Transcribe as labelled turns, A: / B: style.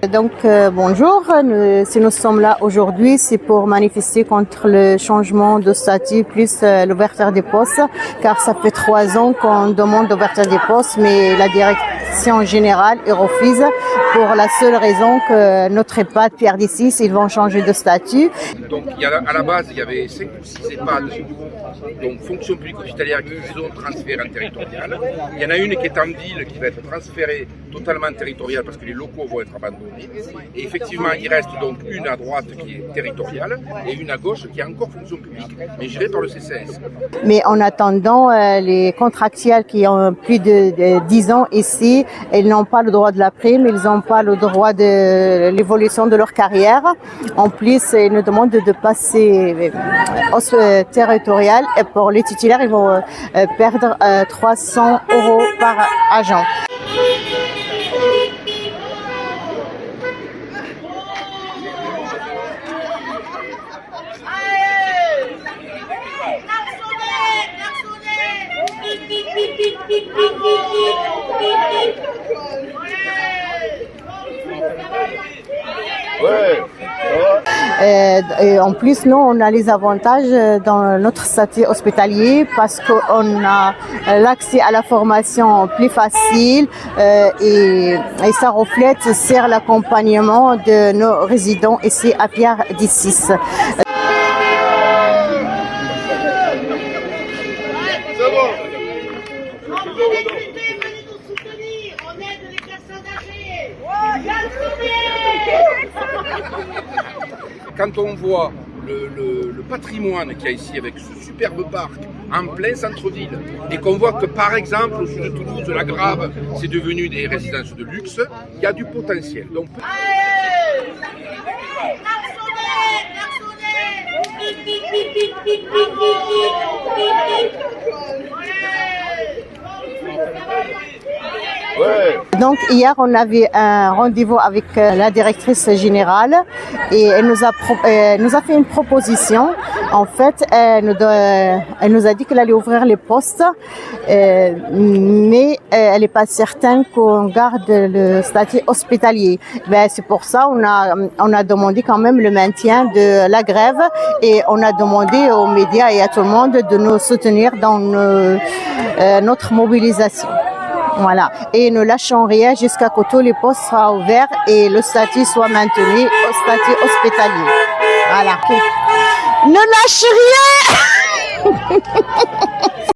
A: Donc bonjour, si nous sommes là aujourd'hui, c'est pour manifester contre le changement de statut plus l'ouverture des postes, car ça fait 3 ans qu'on demande l'ouverture des postes, mais la direction générale refuse pour la seule raison que notre EHPAD PRD6, ils vont changer de statut.
B: Donc à la base, il y avait 5 ou 6 EHPAD, donc fonction publique hospitalière qui sont transférées en territorial. Il y en a une qui est en ville, qui va être transférée totalement territoriale parce que les locaux vont être abandonnés. Et effectivement, il reste donc une à droite qui est territoriale et une à gauche qui est encore fonction publique, mais gérée par le CCS.
A: Mais en attendant, les contractuels qui ont plus de 10 ans ici, ils n'ont pas le droit de la prime, ils n'ont pas le droit de l'évolution de leur carrière. En plus, ils nous demandent de passer au territorial et pour les titulaires, ils vont perdre 300 € par agent. Et en plus, nous, on a les avantages dans notre statut hospitalier parce qu'on a l'accès à la formation plus facile et ça reflète sur l'accompagnement de nos résidents ici à PRD6.
B: Quand on voit le patrimoine qu'il y a ici avec ce superbe parc en plein centre-ville et qu'on voit que par exemple au sud de Toulouse, la Grave, c'est devenu des résidences de luxe, il y a du potentiel. Donc,
A: Donc hier, on avait un rendez-vous avec la directrice générale et elle nous a fait une proposition. En fait, elle nous a dit qu'elle allait ouvrir les postes, mais elle n'est pas certaine qu'on garde le statut hospitalier. C'est pour ça on a demandé quand même le maintien de la grève et on a demandé aux médias et à tout le monde de nous soutenir dans notre mobilisation. Voilà. Et ne lâchons rien jusqu'à ce que tous les postes soient ouverts et le statut soit maintenu au statut hospitalier. Voilà. Ne lâche rien!